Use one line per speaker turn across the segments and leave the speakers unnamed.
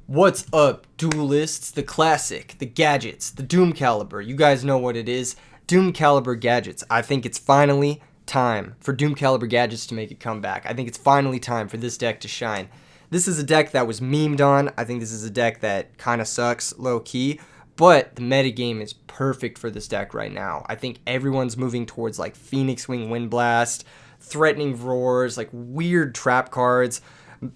What's up, duelists? The classic, the gadgets, the Doom Caliber. You guys know what it is. Doom Caliber gadgets. I think it's finally time for Doom Caliber gadgets to make a comeback. I think it's finally time for this deck to shine. This is a deck that was memed on. I think this is a deck that kind of sucks low key, but the metagame is perfect for this deck right now. I think everyone's moving towards like Phoenix Wing Windblast, Threatening Roars, like weird trap cards.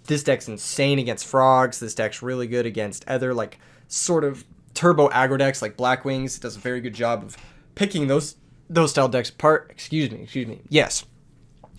This deck's insane against frogs. This deck's really good against other like sort of turbo aggro decks like Black Wings. It does a very good job of picking those style decks apart. Excuse me. Yes.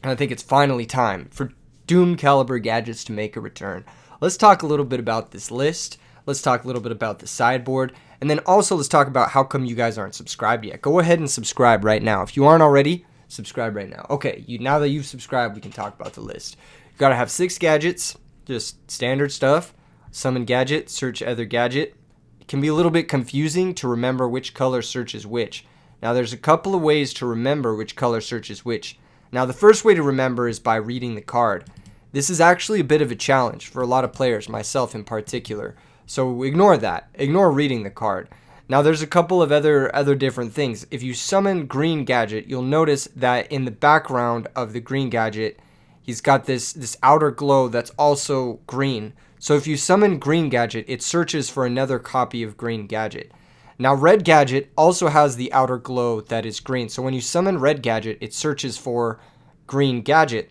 And I think it's finally time for Doom Caliber gadgets to make a return. Let's talk a little bit about this list. Let's talk a little bit about the sideboard. And then also let's talk about how come you guys aren't subscribed yet. Go ahead and subscribe right now. If you aren't already, subscribe right now. Okay, now that you've subscribed, we can talk about the list. You gotta have 6 gadgets, just standard stuff. Summon gadget, search other gadget. It can be a little bit confusing to remember which color searches which. Now there's a couple of ways to remember which color searches which. Now the first way to remember is by reading the card. This is actually a bit of a challenge for a lot of players, myself in particular. So ignore that. Ignore reading the card. Now there's a couple of other different things. If you summon green gadget, you'll notice that in the background of the green gadget, he's got this outer glow that's also green. So if you summon green gadget, it searches for another copy of green gadget. Now red gadget also has the outer glow that is green. So when you summon red gadget, it searches for green gadget.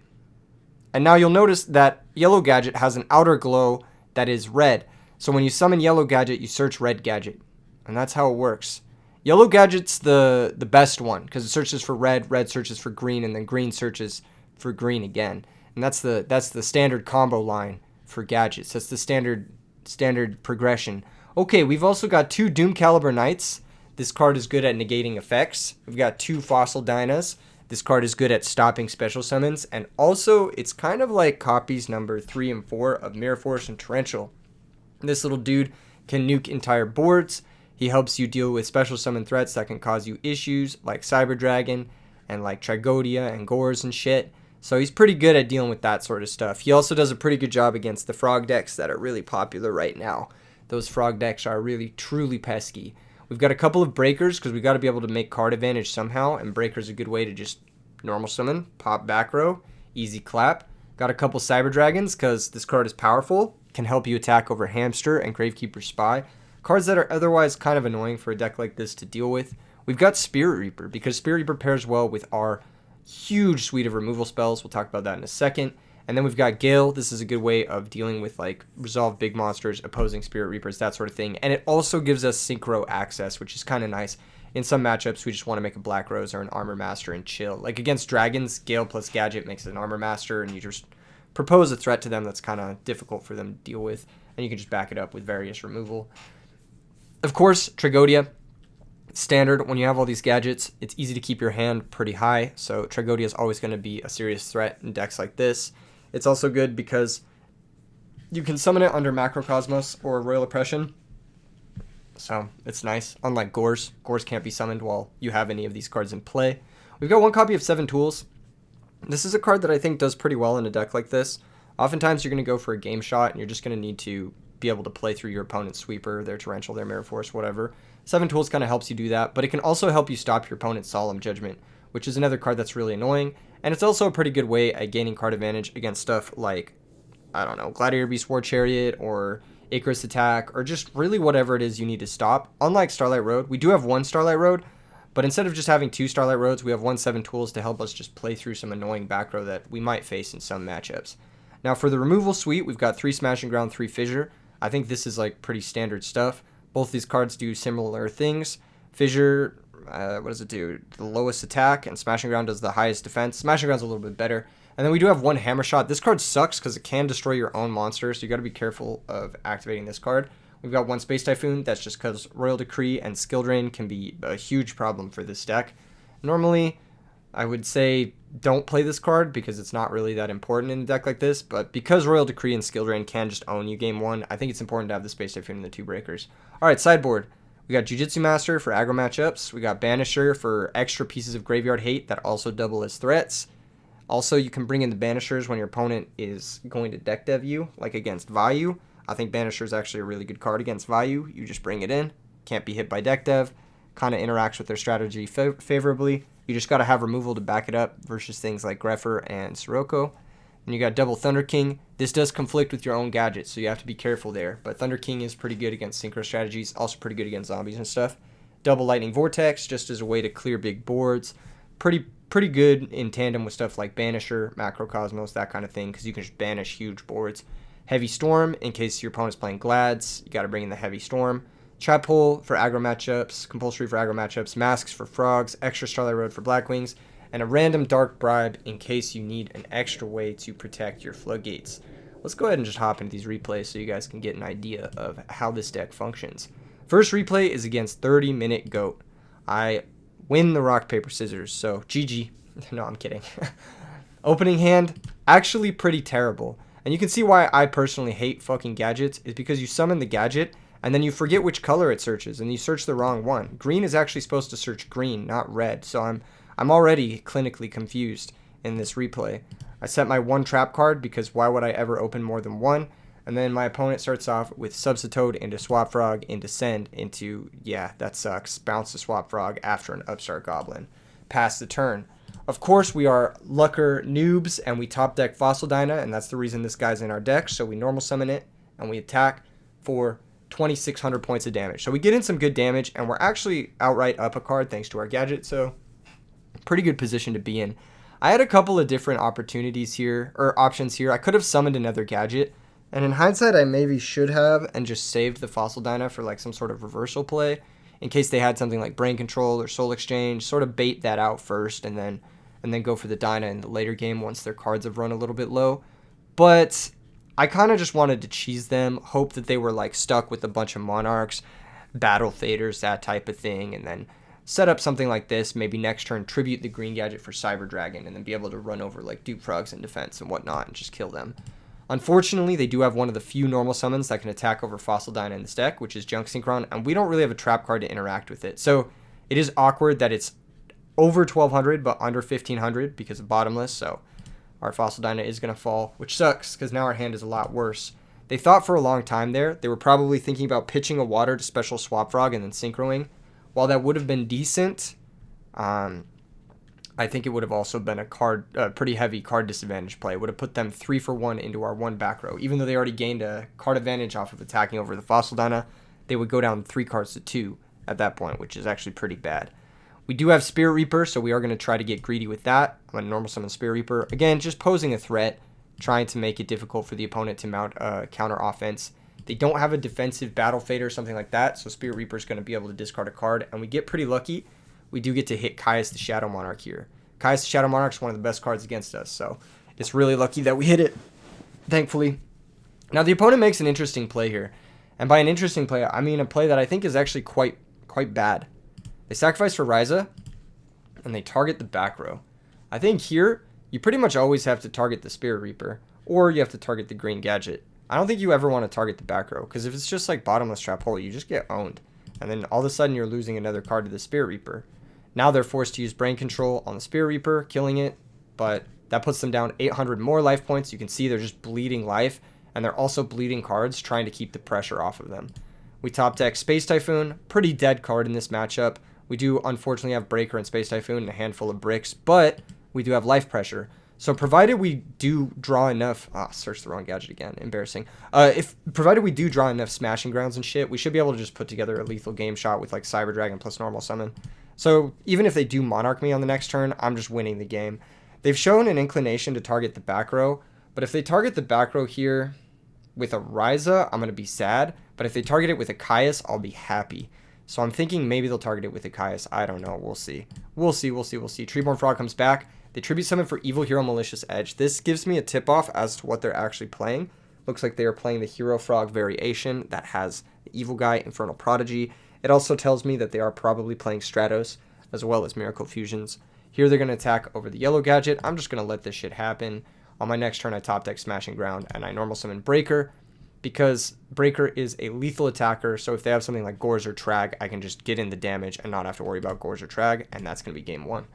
And now you'll notice that yellow gadget has an outer glow that is red. So when you summon yellow gadget, you search red gadget. And that's how it works. Yellow gadget's the best one because it searches for red searches for green, and then green searches for green again. And that's the standard combo line for gadgets. That's the standard progression. Okay, we've also got 2 Doom Caliber Knights. This card is good at negating effects. We've got 2 Fossil Dynas. This card is good at stopping special summons. And also, it's kind of like copies number 3 and 4 of Mirror Force and Torrential. This little dude can nuke entire boards. He helps you deal with special summon threats that can cause you issues like Cyber Dragon and like Trigodia and Gores and shit. So he's pretty good at dealing with that sort of stuff. He also does a pretty good job against the frog decks that are really popular right now. Those frog decks are really, truly pesky. We've got a couple of breakers because we've got to be able to make card advantage somehow. And breaker's a good way to just normal summon, pop back row, easy clap. Got a couple Cyber Dragons because this card is powerful. Can help you attack over Hamster and Gravekeeper Spy. Cards that are otherwise kind of annoying for a deck like this to deal with. We've got Spirit Reaper because Spirit Reaper pairs well with our huge suite of removal spells. We'll talk about that in a second. And then we've got Gale. This is a good way of dealing with like resolve big monsters, opposing Spirit Reapers, that sort of thing. And it also gives us Synchro access, which is kind of nice. In some matchups, we just want to make a Black Rose or an Armor Master and chill. Like against dragons, Gale plus Gadget makes it an Armor Master, and you just propose a threat to them that's kind of difficult for them to deal with, and you can just back it up with various removal. Of course, Trigodia. Standard, when you have all these gadgets, it's easy to keep your hand pretty high, so Trigodia is always going to be a serious threat in decks like this. It's also good because you can summon it under Macrocosmos or Royal Oppression, so it's nice. Unlike Gores. Gores can't be summoned while you have any of these cards in play. We've got 1 copy of 7 Tools. This is a card that I think does pretty well in a deck like this. Oftentimes you're going to go for a game shot, and you're just going to need to be able to play through your opponent's sweeper, their torrential, their mirror force, whatever. 7 Tools kind of helps you do that, but it can also help you stop your opponent's Solemn Judgment, which is another card that's really annoying, and it's also a pretty good way at gaining card advantage against stuff like, I don't know, Gladiator Beast War Chariot, or Icarus Attack, or just really whatever it is you need to stop. Unlike Starlight Road, we do have 1 Starlight Road, but instead of just having 2 Starlight Roads, we have 1 7 Tools to help us just play through some annoying back row that we might face in some matchups. Now for the removal suite, we've got 3 Smashing Ground, 3 Fissure. I think this is like pretty standard stuff. Both these cards do similar things. Fissure, what does it do? The lowest attack, and Smashing Ground does the highest defense. Smashing Ground's a little bit better. And then we do have 1 Hammer Shot. This card sucks because it can destroy your own monster, so you got to be careful of activating this card. We've got 1 Space Typhoon. That's just because Royal Decree and Skill Drain can be a huge problem for this deck. Normally, I would say don't play this card because it's not really that important in a deck like this, but because Royal Decree and Skill Drain can just own you game 1, I think it's important to have the Space Typhoon and the 2 breakers. Alright, sideboard. We got Jujutsu Master for aggro matchups. We got Banisher for extra pieces of graveyard hate that also double as threats. Also, you can bring in the Banishers when your opponent is going to deck dev you, like against Vayu. I think Banisher is actually a really good card against Vayu. You just bring it in. Can't be hit by deck dev. Kind of interacts with their strategy favorably. You just got to have removal to back it up versus things like Greffer and Sirocco. And you got double Thunder King. This does conflict with your own gadgets, so you have to be careful there. But Thunder King is pretty good against synchro strategies, also pretty good against zombies and stuff. Double Lightning Vortex, just as a way to clear big boards. Pretty good in tandem with stuff like Banisher, Macrocosmos, that kind of thing, because you can just banish huge boards. Heavy Storm, in case your opponent's playing Glads, you got to bring in the Heavy Storm. Trap Hole for aggro matchups, compulsory for aggro matchups, Masks for frogs, extra Starlight Road for Blackwings, and a random Dark Bribe in case you need an extra way to protect your floodgates. Let's go ahead and just hop into these replays so you guys can get an idea of how this deck functions. First replay is against 30-minute Goat. I win the rock, paper, scissors, so GG. No, I'm kidding. Opening hand, actually pretty terrible. And you can see why I personally hate fucking gadgets is because you summon the gadget and then you forget which color it searches and you search the wrong one. Green is actually supposed to search green, not red. So I'm already clinically confused in this replay. I set my one trap card because why would I ever open more than one? And then my opponent starts off with Substitoad into Swap Frog into Send into, yeah, that sucks, bounce the Swap Frog after an Upstart Goblin. Pass the turn. Of course, we are Lucker noobs and we top deck Fossil Dyna, and that's the reason this guy's in our deck. So we normal summon it and we attack for 2,600 points of damage. So we get in some good damage and we're actually outright up a card thanks to our gadget. So pretty good position to be in. I had a couple of different opportunities here, or options here. I could have summoned another gadget, and in hindsight, I maybe should have and just saved the Fossil Dyna for like some sort of reversal play in case they had something like Brain Control or Soul Exchange, sort of bait that out first and then go for the Dyna in the later game once their cards have run a little bit low. But I kind of just wanted to cheese them, hope that they were like stuck with a bunch of Monarchs, Battle Faders, that type of thing, and then set up something like this, maybe next turn tribute the green gadget for Cyber Dragon and then be able to run over like Dupe Frogs in defense and whatnot and just kill them. Unfortunately, they do have one of the few normal summons that can attack over Fossil Dyna in this deck, which is Junk Synchron, and we don't really have a trap card to interact with it. So it is awkward that it's over 1,200 but under 1,500 because of Bottomless, so our Fossil Dyna is going to fall, which sucks because now our hand is a lot worse. They thought for a long time there. They were probably thinking about pitching a water to special Swap Frog and then Synchroing. While that would have been decent, I think it would have also been a pretty heavy card disadvantage play. It would have put them 3-for-1 into our one back row. Even though they already gained a card advantage off of attacking over the Fossil Dyna, they would go down 3 cards to 2 at that point, which is actually pretty bad. We do have Spirit Reaper, so we are going to try to get greedy with that. I'm going to normal summon Spirit Reaper. Again, just posing a threat, trying to make it difficult for the opponent to mount a counter offense. They don't have a defensive Battle Fader or something like that, so Spirit Reaper is going to be able to discard a card, and we get pretty lucky. We do get to hit Caius the Shadow Monarch here. Caius the Shadow Monarch is one of the best cards against us, so it's really lucky that we hit it, thankfully. Now, the opponent makes an interesting play here, and by an interesting play, I mean a play that I think is actually quite bad. They sacrifice for Ryza, and they target the back row. I think here, you pretty much always have to target the Spirit Reaper, or you have to target the green gadget. I don't think you ever want to target the back row, because if it's just like Bottomless Trap Hole, you just get owned. And then all of a sudden, you're losing another card to the Spirit Reaper. Now they're forced to use Brain Control on the Spirit Reaper, killing it, but that puts them down 800 more life points. You can see they're just bleeding life, and they're also bleeding cards, trying to keep the pressure off of them. We top deck Space Typhoon, pretty dead card in this matchup. We do unfortunately have Breaker and Space Typhoon and a handful of bricks, but we do have life pressure. So provided we do draw enough, search the wrong gadget again, embarrassing. Provided we do draw enough Smashing Grounds and shit, we should be able to just put together a lethal game shot with like Cyber Dragon plus normal summon. So even if they do Monarch me on the next turn, I'm just winning the game. They've shown an inclination to target the back row, but if they target the back row here with a Ryza, I'm going to be sad. But if they target it with a Caius, I'll be happy. So I'm thinking maybe they'll target it with a Caius. I don't know. We'll see. We'll see. Treeborn Frog comes back. They tribute summon for Evil Hero Malicious Edge. This gives me a tip-off as to what they're actually playing. Looks like they are playing the Hero Frog variation that has the Evil Guy, Infernal Prodigy. It also tells me that they are probably playing Stratos as well as Miracle Fusions. Here they're going to attack over the yellow gadget. I'm just going to let this shit happen. On my next turn, I top deck Smashing Ground, and I normal summon Breaker, because Breaker is a lethal attacker, so if they have something like Gorz or Trag, I can just get in the damage and not have to worry about Gorz or Trag, and that's going to be game 1.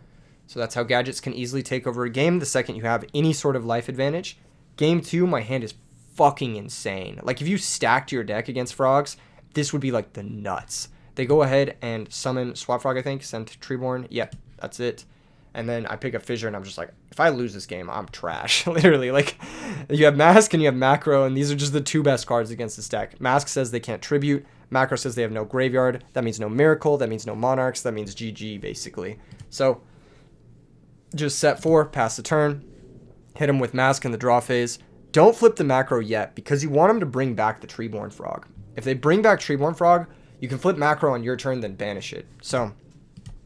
So that's how gadgets can easily take over a game the second you have any sort of life advantage. Game 2, my hand is fucking insane. Like, if you stacked your deck against frogs, this would be like the nuts. They go ahead and summon Swap Frog, I think, send to Treeborn. Yep, that's it. And then I pick up Fissure, and I'm just like, if I lose this game, I'm trash. Literally, like, you have Mask and you have Macro, and these are just the two best cards against this deck. Mask says they can't tribute. Macro says they have no graveyard. That means no Miracle. That means no Monarchs. That means GG, basically. So, just set 4, pass the turn, hit him with Mask in the draw phase. Don't flip the Macro yet, because you want him to bring back the Treeborn Frog. If they bring back Treeborn Frog, you can flip Macro on your turn, then banish it. So,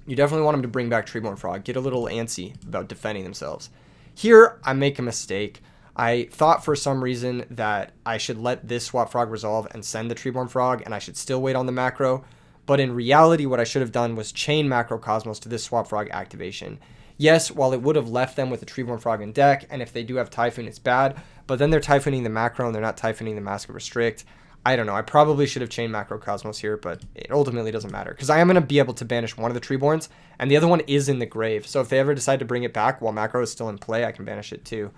you definitely want him to bring back Treeborn Frog. Get a little antsy about defending themselves. Here, I make a mistake. I thought for some reason that I should let this Swap Frog resolve and send the Treeborn Frog, and I should still wait on the Macro. But in reality, what I should have done was chain Macro Cosmos to this Swap Frog activation. Yes, while it would have left them with a Treeborn Frog in deck, and if they do have Typhoon, it's bad, but then they're Typhooning the Macro, and they're not Typhooning the Mask of Restrict. I don't know. I probably should have chained Macro Cosmos here, but it ultimately doesn't matter, because I am going to be able to banish one of the Treeborns, and the other one is in the grave. So if they ever decide to bring it back while Macro is still in play, I can banish it too.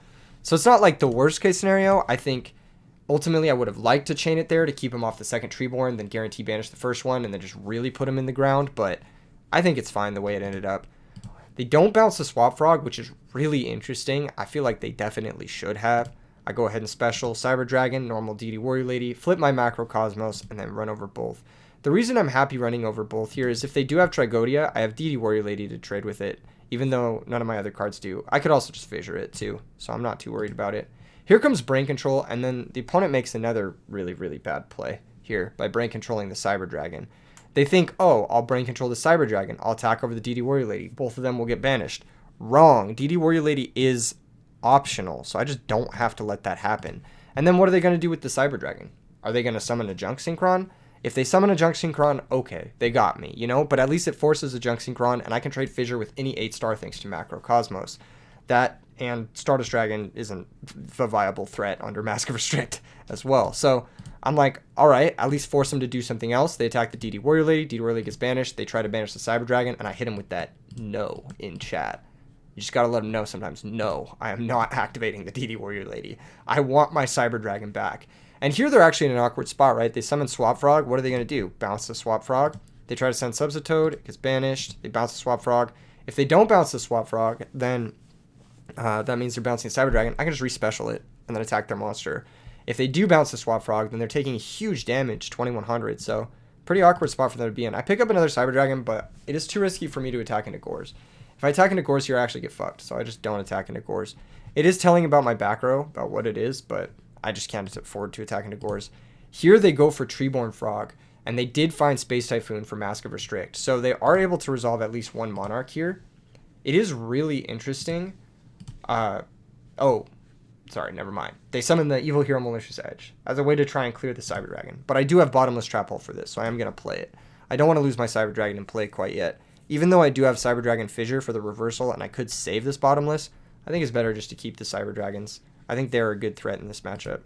So it's not like the worst case scenario. I think ultimately I would have liked to chain it there to keep him off the second Treeborn, then guarantee banish the first one, and then just really put him in the ground, but I think it's fine the way it ended up. They don't bounce the Swap Frog, which is really interesting. I feel like they definitely should have. I go ahead and special Cyber Dragon, normal DD Warrior Lady, flip my Macro Cosmos, and then run over both. The reason I'm happy running over both here is if they do have Trigodia, I have DD Warrior Lady to trade with it, even though none of my other cards do. I could also just Fissure it too, so I'm not too worried about it. Here comes Brain Control, and then the opponent makes another really, really bad play here by Brain Controlling the Cyber Dragon. They think, oh, I'll Brain Control the Cyber Dragon. I'll attack over the DD Warrior Lady. Both of them will get banished. Wrong. DD Warrior Lady is optional, so I just don't have to let that happen. And then what are they going to do with the Cyber Dragon? Are they going to summon a Junk Synchron? If they summon a Junk Synchron, okay, they got me, you know? But at least it forces a Junk Synchron, and I can trade Fissure with any 8-star thanks to Macro Cosmos. That and Stardust Dragon isn't a viable threat under Mask of Restrict as well. So I'm like, all right, at least force them to do something else. They attack the DD Warrior Lady. DD Warrior Lady gets banished. They try to banish the Cyber Dragon, and I hit him with that no in chat. You just got to let them know sometimes, no, I am not activating the DD Warrior Lady. I want my Cyber Dragon back. And here they're actually in an awkward spot, right? They summon Swap Frog. What are they going to do? Bounce the Swap Frog. They try to send Subsitoad. It gets banished. They bounce the Swap Frog. If they don't bounce the Swap Frog, then that means they're bouncing Cyber Dragon. I can just respecial it and then attack their monster. If they do bounce the Swap Frog, then they're taking huge damage, 2100. So pretty awkward spot for them to be in. I pick up another Cyber Dragon, but it is too risky for me to attack into Gores. If I attack into Gores here, I actually get fucked, so I just don't attack into Gores. It is telling about my back row, about what it is, but I just can't afford to attack into Gores. Here they go for Treeborn Frog, and they did find Space Typhoon for Mask of Restrict, so they are able to resolve at least one Monarch here. It is really interesting. Oh, sorry, never mind. They summon the Evil Hero Malicious Edge as a way to try and clear the Cyber Dragon, but I do have Bottomless Trap Hole for this, so I am going to play it. I don't want to lose my Cyber Dragon and play it quite yet. Even though I do have Cyber Dragon Fissure for the reversal and I could save this Bottomless, I think it's better just to keep the Cyber Dragons. I think they're a good threat in this matchup.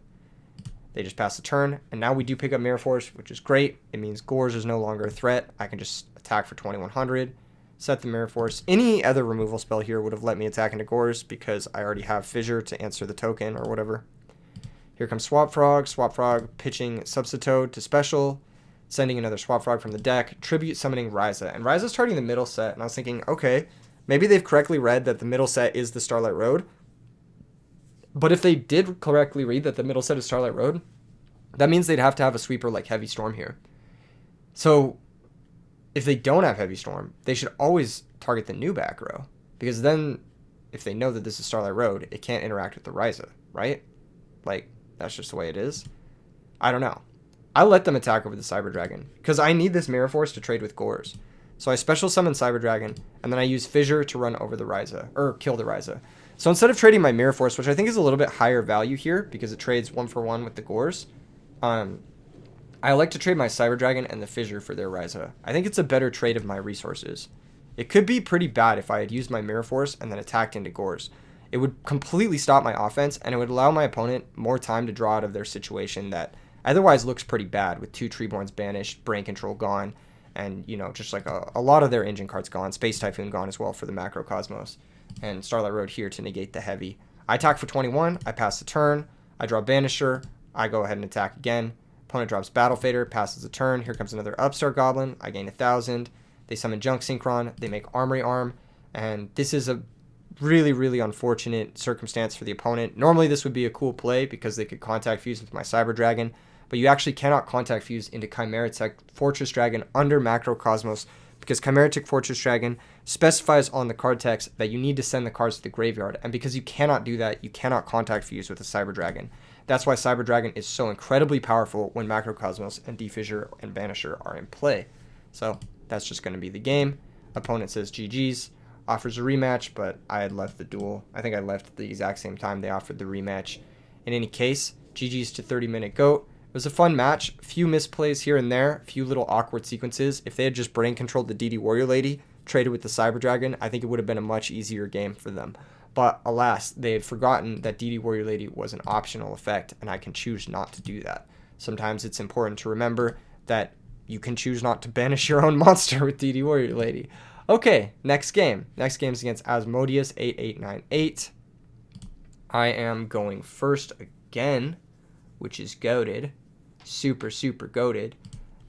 They just pass the turn, and now we do pick up Mirror Force, which is great. It means Gores is no longer a threat. I can just attack for 2100, set the Mirror Force. Any other removal spell here would have let me attack into Gores because I already have Fissure to answer the token or whatever. Here comes Swap Frog pitching Subsitoad to special, sending another Swap Frog from the deck, tribute summoning Ryza. And Ryza's starting the middle set, and I was thinking, okay, maybe they've correctly read that the middle set is the Starlight Road. But if they did correctly read that the middle set is Starlight Road, that means they'd have to have a sweeper like Heavy Storm here. So if they don't have Heavy Storm, they should always target the new back row. Because then, if they know that this is Starlight Road, it can't interact with the Ryza, right? Like, that's just the way it is. I don't know. I let them attack over the Cyber Dragon, because I need this Mirror Force to trade with Gores. So I special summon Cyber Dragon, and then I use Fissure to run over the Ryza, or kill the Ryza. So instead of trading my Mirror Force, which I think is a little bit higher value here, because it trades 1-for-1 with the Gores, I like to trade my Cyber Dragon and the Fissure for their Ryza. I think it's a better trade of my resources. It could be pretty bad if I had used my Mirror Force and then attacked into Gores. It would completely stop my offense, and it would allow my opponent more time to draw out of their situation that otherwise looks pretty bad with 2 Treeborns banished, Brain Control gone, and, you know, just like a lot of their engine cards gone. Space Typhoon gone as well for the Macro Cosmos. And Starlight Road here to negate the heavy. I attack for 21, I pass the turn, I draw Banisher, I go ahead and attack again. Opponent drops Battle Fader, passes a turn. Here comes another Upstart Goblin. I gain 1,000. They summon Junk Synchron. They make Armory Arm. And this is a really, really unfortunate circumstance for the opponent. Normally this would be a cool play because they could Contact Fuse with my Cyber Dragon, but you actually cannot Contact Fuse into Chimeritic Fortress Dragon under Macrocosmos because Chimeritic Fortress Dragon specifies on the card text that you need to send the cards to the graveyard, and because you cannot do that, you cannot Contact Fuse with a Cyber Dragon. That's why Cyber Dragon is so incredibly powerful when Macrocosmos and Defissure and Banisher are in play. So that's just going to be the game. Opponent says GG's, offers a rematch, but I had left the duel. I think I left at the exact same time they offered the rematch. In any case, GG's to 30-minute GOAT. It was a fun match. Few misplays here and there, few little awkward sequences. If they had just brain controlled the DD Warrior Lady, traded with the Cyber Dragon, I think it would have been a much easier game for them. But alas, they had forgotten that DD Warrior Lady was an optional effect, and I can choose not to do that. Sometimes it's important to remember that you can choose not to banish your own monster with DD Warrior Lady. Okay, next game. Next game is against Asmodeus 8898. I am going first again, which is goated. Super, super goated.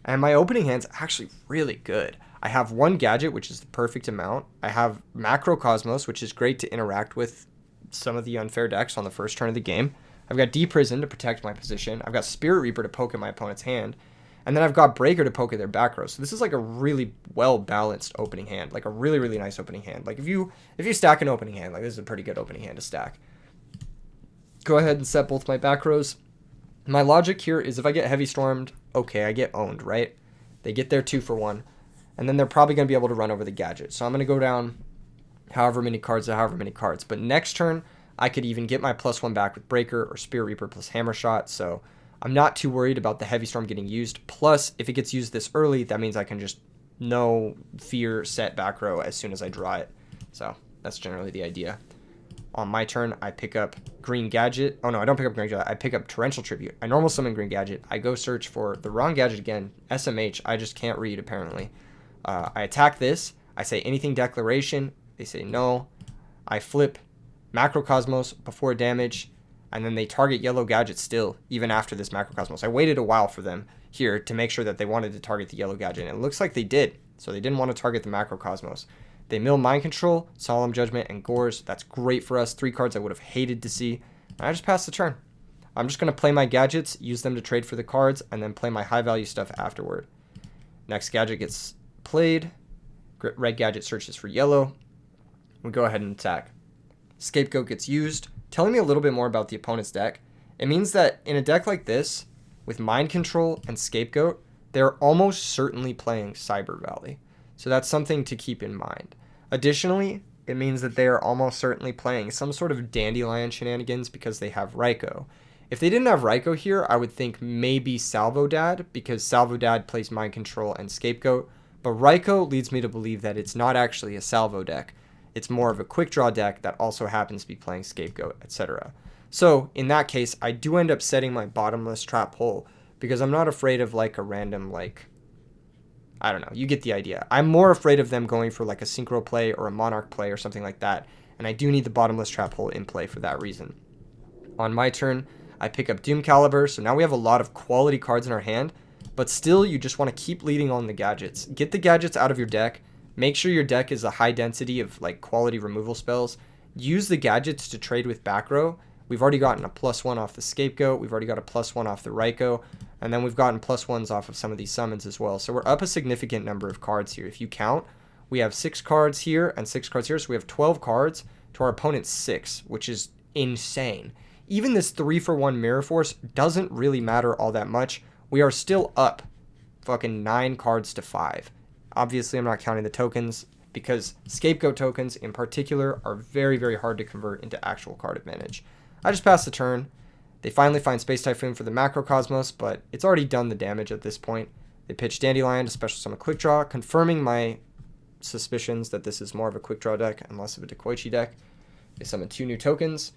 And my opening hand's actually really good. I have one gadget, which is the perfect amount. I have Macrocosmos, which is great to interact with some of the unfair decks on the first turn of the game. I've got Deprison to protect my position. I've got Spirit Reaper to poke at my opponent's hand. And then I've got Breaker to poke at their back row. So this is like a really well-balanced opening hand. Like a really, really nice opening hand. Like if you stack an opening hand, like this is a pretty good opening hand to stack. Go ahead and set both my back rows. My logic here is if I get Heavy Stormed, okay, I get owned, right? They get their 2-for-1. And then they're probably going to be able to run over the gadget. So I'm going to go down however many cards. But next turn, I could even get my +1 back with Breaker or Spirit Reaper plus Hammer Shot. So I'm not too worried about the Heavy Storm getting used. Plus, if it gets used this early, that means I can just no fear set back row as soon as I draw it. So that's generally the idea. On my turn, I pick up Green Gadget. Oh no, I don't pick up Green Gadget. I pick up Torrential Tribute. I normal summon Green Gadget. I go search for the wrong gadget again. SMH, I just can't read apparently. I attack this. I say anything declaration. They say no. I flip Macrocosmos before damage, and then they target yellow gadget still, even after this Macrocosmos. I waited a while for them here to make sure that they wanted to target the yellow gadget, and it looks like they did. So they didn't want to target the Macrocosmos. They mill Mind Control, Solemn Judgment, and Gores. That's great for us. 3 cards I would have hated to see. And I just passed the turn. I'm just going to play my gadgets, use them to trade for the cards, and then play my high-value stuff afterward. Next gadget gets played. Red gadget searches for yellow. We go ahead and attack. Scapegoat gets used. Telling me a little bit more about the opponent's deck. It means that in a deck like this, with Mind Control and Scapegoat, they're almost certainly playing Cyber Valley. So that's something to keep in mind. Additionally, it means that they are almost certainly playing some sort of Dandelion shenanigans because they have Raikou. If they didn't have Raikou here, I would think maybe Salvo Dad, because Salvo Dad plays Mind Control and Scapegoat. But Raikou leads me to believe that it's not actually a Salvo deck. It's more of a quick draw deck that also happens to be playing Scapegoat, etc. So in that case, I do end up setting my bottomless trap hole because I'm not afraid of like a random I don't know, you get the idea. I'm more afraid of them going for like a Synchro play or a Monarch play or something like that, and I do need the bottomless trap hole in play for that reason. On my turn, I pick up Doom Caliber, so now we have a lot of quality cards in our hand, but still you just want to keep leading on the gadgets. Get the gadgets out of your deck, make sure your deck is a high density of like quality removal spells, use the gadgets to trade with back row. We've already gotten a +1 off the Scapegoat, we've already got a +1 off the Raikou, and then we've gotten +1s off of some of these summons as well. So we're up a significant number of cards here. If you count, we have 6 cards here and 6 cards here. So we have 12 cards to our opponent's 6, which is insane. Even this 3-for-1 Mirror Force doesn't really matter all that much. We are still up fucking 9 cards to 5. Obviously, I'm not counting the tokens because Scapegoat tokens in particular are very, very hard to convert into actual card advantage. I just passed the turn. They finally find Space Typhoon for the Macrocosmos, but it's already done the damage at this point. They pitch Dandelion to special summon Quick Draw, confirming my suspicions that this is more of a Quick Draw deck and less of a Dekoichi deck. They summon 2 new tokens.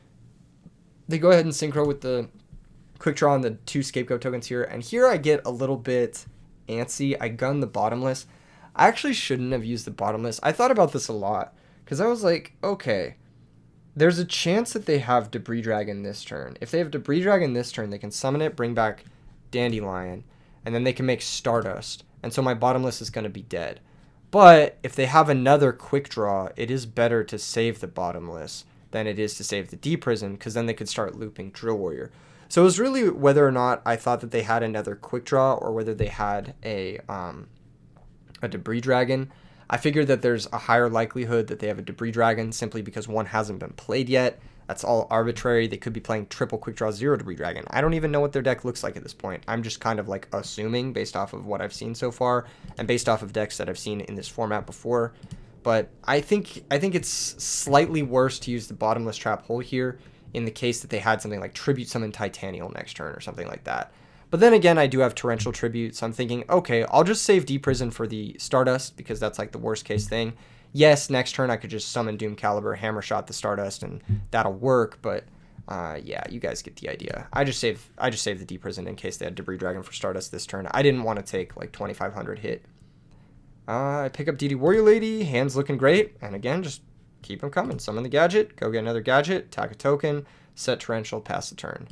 They go ahead and synchro with the Quick Draw on the 2 Scapegoat tokens here, and here I get a little bit antsy. I gun the bottomless. I actually shouldn't have used the bottomless. I thought about this a lot, because I was like, okay, there's a chance that they have Debris Dragon this turn. If they have Debris Dragon this turn, they can summon it, bring back Dandelion, and then they can make Stardust. And so my bottomless is going to be dead. But if they have another quick draw, it is better to save the bottomless than it is to save the Deep Prison, because then they could start looping Drill Warrior. So it was really whether or not I thought that they had another quick draw or whether they had a Debris Dragon. I figured that there's a higher likelihood that they have a Debris Dragon simply because one hasn't been played yet. That's all arbitrary. They could be playing triple quick draw 0 Debris Dragon. I don't even know what their deck looks like at this point. I'm just kind of like assuming based off of what I've seen so far and based off of decks that I've seen in this format before. But I think it's slightly worse to use the bottomless trap hole here in the case that they had something like Tribute Summon Titanial next turn or something like that. But then again, I do have Torrential Tribute, so I'm thinking, okay, I'll just save Deep Prison for the Stardust because that's like the worst case thing. Yes, next turn I could just summon Doom Caliber, Hammer Shot the Stardust, and that'll work, but yeah, you guys get the idea. I just saved the Deep Prison in case they had Debris Dragon for Stardust this turn. I didn't want to take like 2,500 hit. I pick up DD Warrior Lady, hand's looking great, and again, just keep them coming. Summon the gadget, go get another gadget, attack a token, set Torrential, pass the turn.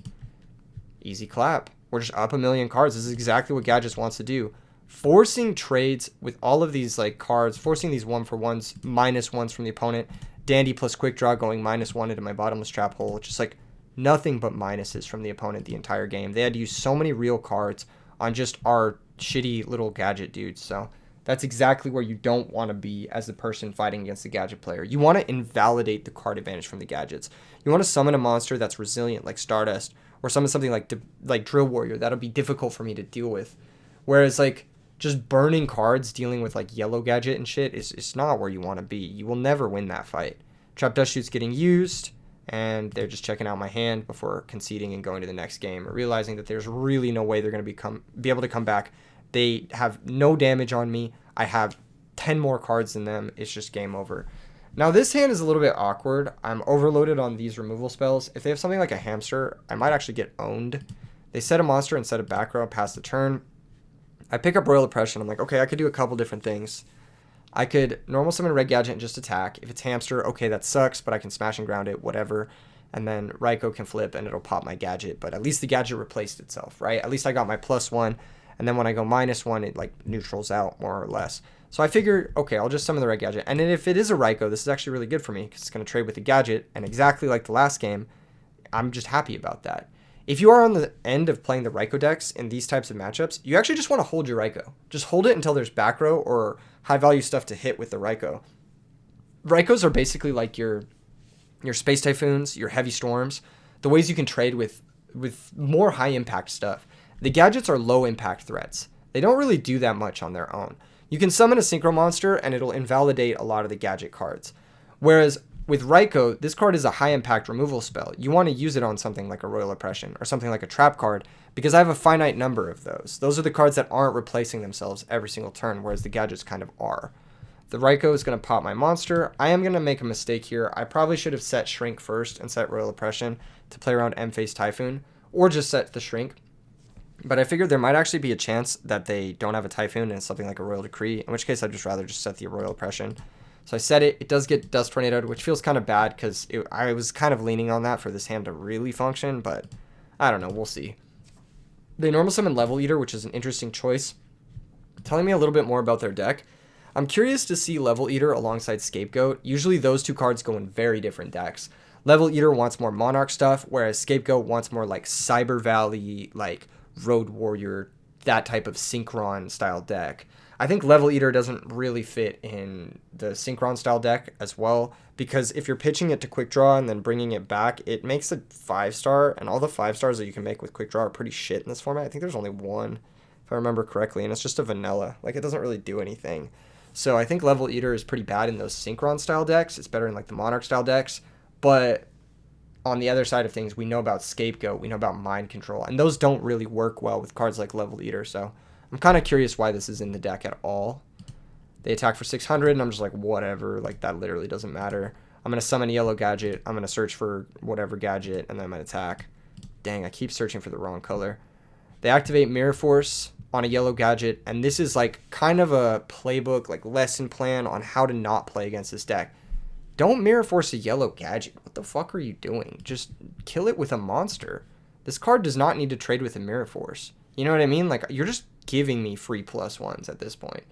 Easy clap. We're just up a million cards. This is exactly what Gadgets wants to do. Forcing trades with all of these like cards, forcing these 1-for-1s, -1s from the opponent. Dandy plus Quick Draw going -1 into my bottomless trap hole. Just like nothing but minuses from the opponent the entire game. They had to use so many real cards on just our shitty little gadget dudes. So that's exactly where you don't want to be as the person fighting against the gadget player. You want to invalidate the card advantage from the gadgets. You want to summon a monster that's resilient like Stardust, or summon something like Drill Warrior. That'll be difficult for me to deal with. Whereas like just burning cards, dealing with like yellow gadget and shit, it's not where you want to be. You will never win that fight. Trap Dust Shoot's getting used, and they're just checking out my hand before conceding and going to the next game, or realizing that there's really no way they're going to be able to come back. They have no damage on me. I have 10 more cards than them. It's just game over. Now, this hand is a little bit awkward. I'm overloaded on these removal spells. If they have something like a hamster, I might actually get owned. They set a monster and set a back row past the turn. I pick up Royal Oppression. I'm like, okay, I could do a couple different things. I could normal summon Red Gadget and just attack. If it's hamster, okay, that sucks, but I can smash and ground it, whatever. And then Raikou can flip and it'll pop my gadget, but at least the gadget replaced itself, right? At least I got my +1, and then when I go -1, it like neutrals out more or less. So I figured, okay, I'll just summon the Red Gadget. And then if it is a Raikou, this is actually really good for me because it's going to trade with the gadget. And exactly like the last game, I'm just happy about that. If you are on the end of playing the Raikou decks in these types of matchups, you actually just want to hold your Raikou. Just hold it until there's back row or high value stuff to hit with the Raikou. Raikous are basically like your Space Typhoons, your Heavy Storms, the ways you can trade with more high impact stuff. The gadgets are low impact threats. They don't really do that much on their own. You can summon a Synchro Monster and it'll invalidate a lot of the gadget cards. Whereas with Raikou, this card is a high impact removal spell. You want to use it on something like a Royal Oppression or something like a Trap card because I have a finite number of those. Those are the cards that aren't replacing themselves every single turn, whereas the gadgets kind of are. The Raikou is going to pop my monster. I am going to make a mistake here. I probably should have set Shrink first and set Royal Oppression to play around M-Phase Typhoon, or just set the Shrink. But I figured there might actually be a chance that they don't have a Typhoon and it's something like a Royal Decree, in which case I'd just rather just set the Royal Oppression. So I set it. It does get Dust Tornadoed, which feels kind of bad because I was kind of leaning on that for this hand to really function, but I don't know. We'll see. They normal summon Level Eater, which is an interesting choice, telling me a little bit more about their deck. I'm curious to see Level Eater alongside Scapegoat. Usually those two cards go in very different decks. Level Eater wants more Monarch stuff, whereas Scapegoat wants more like Cyber Valley, like Road Warrior, that type of Synchron style deck. I think Level Eater doesn't really fit in the Synchron style deck as well, because if you're pitching it to Quick Draw and then bringing it back, it makes a 5-star, and all the 5-stars that you can make with Quick Draw are pretty shit in this format. I think there's only one, if I remember correctly, and it's just a vanilla. Like, it doesn't really do anything. So I think Level Eater is pretty bad in those Synchron style decks. It's better in like the Monarch style decks, but on the other side of things, we know about Scapegoat, we know about Mind Control, and those don't really work well with cards like Level Eater, so I'm kind of curious why this is in the deck at all. They attack for 600, and I'm just like, whatever, like, that literally doesn't matter. I'm going to summon a yellow gadget, I'm going to search for whatever gadget, and then I'm going to attack. Dang, I keep searching for the wrong color. They activate Mirror Force on a yellow gadget, and this is, like, kind of a playbook, like, lesson plan on how to not play against this deck. Don't Mirror Force a yellow gadget. What the fuck are you doing? Just kill it with a monster. This card does not need to trade with a Mirror Force. You know what I mean? Like, you're just giving me free +1s at this point.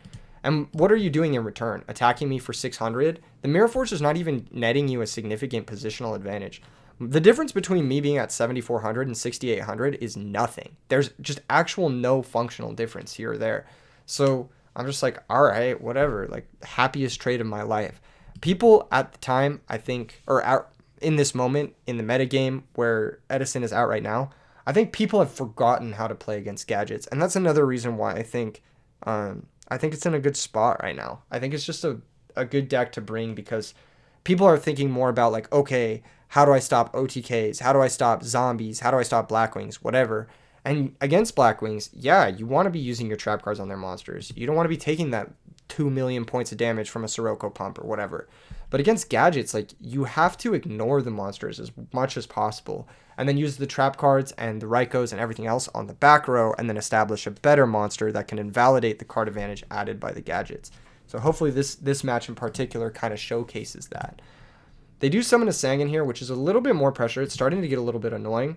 And what are you doing in return? Attacking me for 600? The Mirror Force is not even netting you a significant positional advantage. The difference between me being at 7,400 and 6,800 is nothing. There's just actual no functional difference here or there. So I'm just like, all right, whatever. Like, happiest trade of my life. People at the time, I think, or out in this moment in the metagame where Edison is out right now, I think people have forgotten how to play against gadgets. And that's another reason why I think it's in a good spot right now. I think it's just a good deck to bring because people are thinking more about like, okay, how do I stop OTKs? How do I stop zombies? How do I stop Blackwings? Whatever. And against Blackwings, yeah, you want to be using your trap cards on their monsters. You don't want to be taking that 2 million points of damage from a Sirocco pump or whatever. But against gadgets, like, you have to ignore the monsters as much as possible and then use the trap cards and the Raikos and everything else on the back row and then establish a better monster that can invalidate the card advantage added by the gadgets. So hopefully this match in particular kind of showcases that. They do summon a Sangan here, which is a little bit more pressure. It's starting to get a little bit annoying.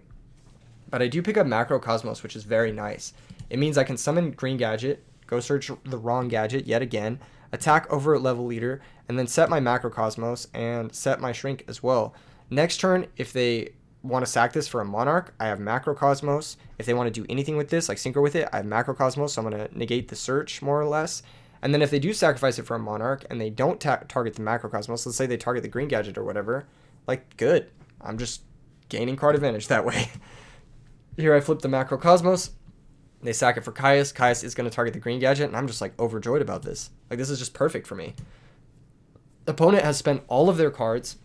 But I do pick up Macrocosmos, which is very nice. It means I can summon Green Gadget, go search the wrong gadget yet again, attack over at level leader, and then set my Macrocosmos and set my Shrink as well. Next turn, if they want to sack this for a Monarch, I have Macrocosmos. If they want to do anything with this, like Synchro with it, I have Macrocosmos, so I'm going to negate the search more or less. And then if they do sacrifice it for a Monarch and they don't target the Macrocosmos, let's say they target the Green Gadget or whatever, like, good. I'm just gaining card advantage that way. Here I flip the Macrocosmos. They sack it for Caius. Caius is going to target the Green Gadget, and I'm just, like, overjoyed about this. Like, this is just perfect for me. The opponent has spent all of their cards.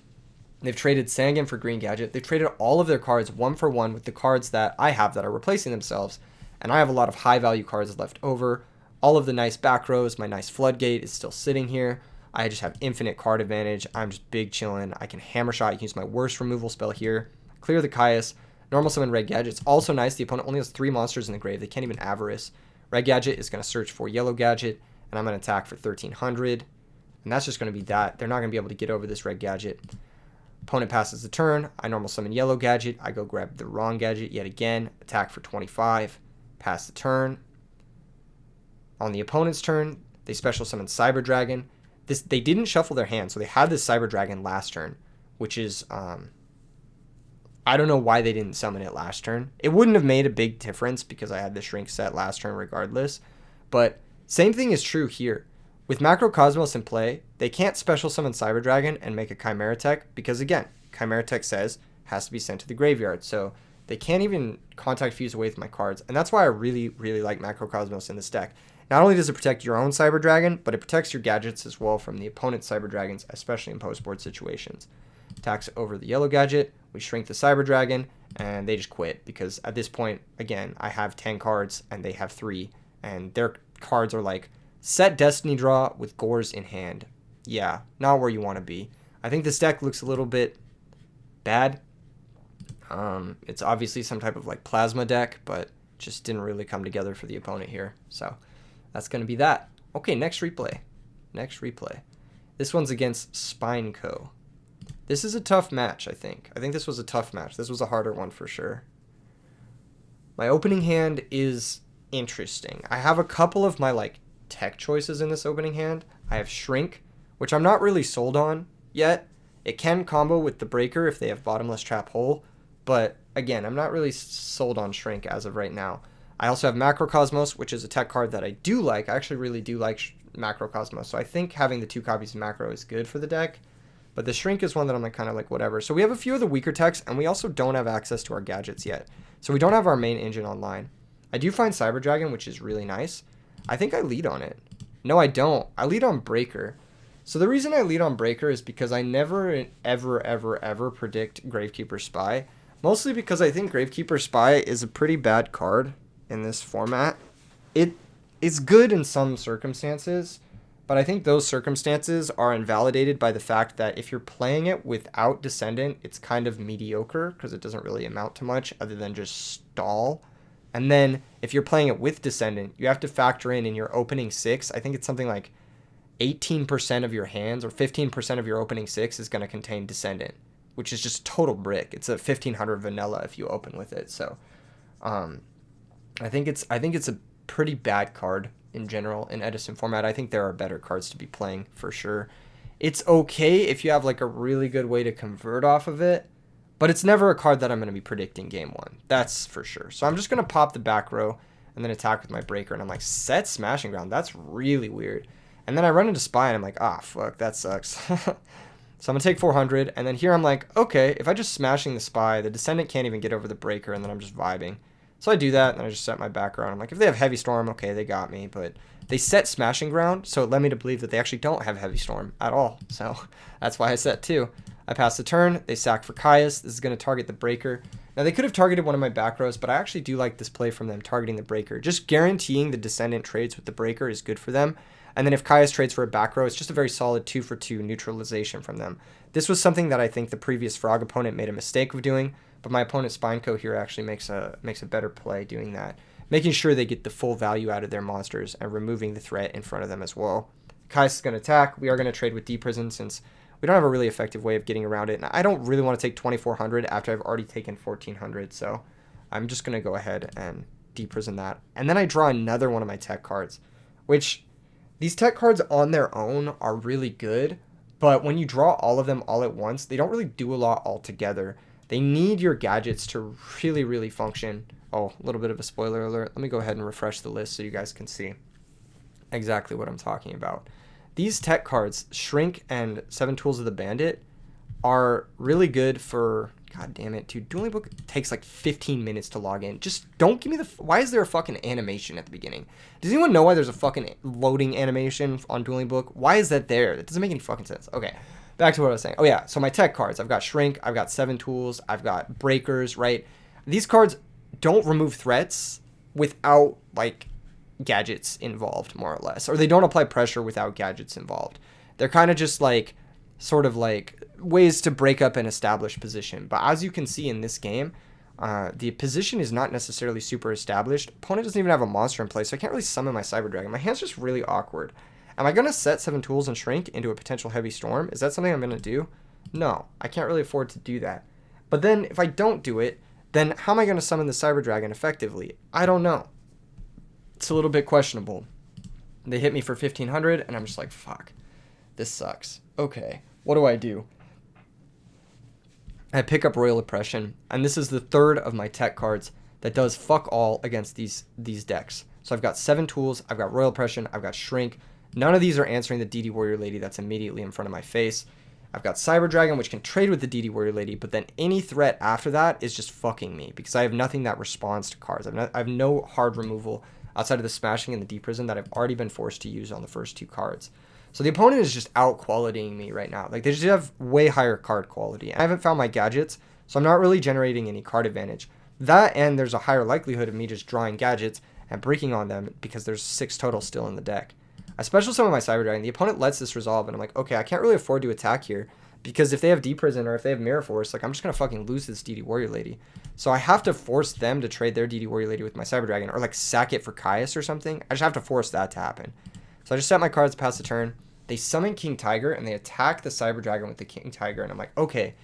They've traded Sangan for Green Gadget. They've traded all of their cards 1-for-1 with the cards that I have that are replacing themselves. And I have a lot of high-value cards left over. All of the nice back rows, my nice Floodgate is still sitting here. I just have infinite card advantage. I'm just big chilling. I can Hammer Shot. You can use my worst removal spell here. Clear the Caius. Normal summon Red Gadget. It's also nice. The opponent only has 3 monsters in the grave. They can't even Avarice. Red Gadget is going to search for Yellow Gadget, and I'm going to attack for 1,300. And that's just going to be that. They're not going to be able to get over this Red Gadget. Opponent passes the turn. I normal summon Yellow Gadget. I go grab the wrong gadget yet again. Attack for 25. Pass the turn. On the opponent's turn, they special summon Cyber Dragon. They didn't shuffle their hand, so they had this Cyber Dragon last turn, which is I don't know why they didn't summon it last turn. It wouldn't have made a big difference because I had the Shrink set last turn regardless. But same thing is true here. With Macrocosmos in play, they can't special summon Cyber Dragon and make a Chimera Tech because, again, Chimera Tech says has to be sent to the graveyard. So they can't even contact fuse away with my cards. And that's why I really, really like Macrocosmos in this deck. Not only does it protect your own Cyber Dragon, but it protects your gadgets as well from the opponent's Cyber Dragons, especially in post-board situations. Attacks over the Yellow Gadget, we shrink the Cyber Dragon, and they just quit because at this point, again, I have 10 cards and they have 3, and their cards are like, set Destiny Draw with Gores in hand. Yeah, not where you want to be. I think this deck looks a little bit bad. It's obviously some type of like plasma deck, but just didn't really come together for the opponent here. So that's going to be that. Okay, next replay. This one's against Spineco. This is a tough match, I think. I think this was a tough match. This was a harder one for sure. My opening hand is interesting. I have a couple of my like tech choices in this opening hand. I have Shrink, which I'm not really sold on yet. It can combo with the Breaker if they have Bottomless Trap Hole, but again, I'm not really sold on Shrink as of right now. I also have Macrocosmos, which is a tech card that I do like. I actually really do like Macrocosmos, so I think having the 2 copies of Macro is good for the deck. But the Shrink is one that I'm like kind of like whatever. So we have a few of the weaker techs, and we also don't have access to our gadgets yet. So we don't have our main engine online. I do find Cyber Dragon, which is really nice. I think I lead on it. No, I don't. I lead on Breaker. So the reason I lead on Breaker is because I never, ever predict Gravekeeper Spy. Mostly because I think Gravekeeper Spy is a pretty bad card in this format. It's good in some circumstances, but I think those circumstances are invalidated by the fact that if you're playing it without Descendant, it's kind of mediocre because it doesn't really amount to much other than just stall. And then if you're playing it with Descendant, you have to factor in your opening 6. I think it's something like 18% of your hands or 15% of your opening 6 is going to contain Descendant, which is just total brick. It's a 1500 vanilla if you open with it. So I think it's a pretty bad card in general in Edison format. I think there are better cards to be playing for sure. It's okay if you have like a really good way to convert off of it, but it's never a card that I'm going to be predicting game 1. That's for sure. So I'm just going to pop the back row and then attack with my breaker, and I'm like, set Smashing Ground. That's really weird. And then I run into Spy, and I'm like, ah, fuck, that sucks. So I'm going to take 400, and then here I'm like, okay, if I just Smashing the Spy, the Descendant can't even get over the breaker, and then I'm just vibing. So I do that, and I just set my background. I'm like, if they have Heavy Storm, okay, they got me, but they set Smashing Ground, so it led me to believe that they actually don't have Heavy Storm at all. So that's why I set 2. I pass the turn, they sack for Caius. This is going to target the breaker. Now, they could have targeted one of my back rows, but I actually do like this play from them targeting the breaker. Just guaranteeing the Descendant trades with the breaker is good for them. And then if Caius trades for a back row, it's just a very solid 2-for-2 neutralization from them. This was something that I think the previous Frog opponent made a mistake of doing, but my opponent Spineco here actually makes a better play doing that, making sure they get the full value out of their monsters and removing the threat in front of them as well. Caius is going to attack. We are going to trade with D-Prison since we don't have a really effective way of getting around it. And I don't really want to take 2,400 after I've already taken 1,400. So I'm just going to go ahead and D-Prison that. And then I draw another one of my tech cards, which these tech cards on their own are really good. But when you draw all of them all at once, they don't really do a lot altogether. They need your gadgets to really, really function. Oh, a little bit of a spoiler alert. Let me go ahead and refresh the list so you guys can see exactly what I'm talking about. These tech cards, Shrink and 7 Tools of the Bandit, are really good for... God damn it, dude. Dueling Book takes like 15 minutes to log in. Just don't give me the... Why is there a fucking animation at the beginning? Does anyone know why there's a fucking loading animation on Dueling Book? Why is that there? That doesn't make any fucking sense. Okay, back to what I was saying. Oh yeah, so my tech cards. I've got Shrink, I've got 7 Tools, I've got Breakers, right? These cards don't remove threats without, like, gadgets involved, more or less. Or they don't apply pressure without gadgets involved. They're kind of just, like, sort of, like, ways to break up an established position. But as you can see in this game, the position is not necessarily super established. Opponent doesn't even have a monster in place, so I can't really summon my Cyber Dragon. My hand's just really awkward. Am I going to set 7 Tools and Shrink into a potential Heavy Storm? Is that something I'm going to do? No, I can't really afford to do that. But then, if I don't do it, then how am I going to summon the Cyber Dragon effectively? I don't know. It's a little bit questionable. They hit me for 1,500, and I'm just like, fuck. This sucks. Okay, what do I do? I pick up Royal Oppression, and this is the third of my tech cards that does fuck all against these decks. So I've got 7 Tools, I've got Royal Oppression, I've got Shrink. None of these are answering the DD Warrior Lady that's immediately in front of my face. I've got Cyber Dragon, which can trade with the DD Warrior Lady, but then any threat after that is just fucking me, because I have nothing that responds to cards. I have no hard removal outside of the Smashing and the D-Prison that I've already been forced to use on the first 2 cards. So the opponent is just out-qualitying me right now. Like, they just have way higher card quality. I haven't found my gadgets, so I'm not really generating any card advantage. That, and there's a higher likelihood of me just drawing gadgets and breaking on them because there's 6 total still in the deck. I special summon my Cyber Dragon. The opponent lets this resolve, and I'm like, okay, I can't really afford to attack here because if they have D-Prison or if they have Mirror Force, like, I'm just going to fucking lose this DD Warrior Lady. So I have to force them to trade their DD Warrior Lady with my Cyber Dragon or, like, sack it for Caius or something. I just have to force that to happen. So I just set my cards, pass the turn. They summon King Tiger, and they attack the Cyber Dragon with the King Tiger, and I'm like, okay,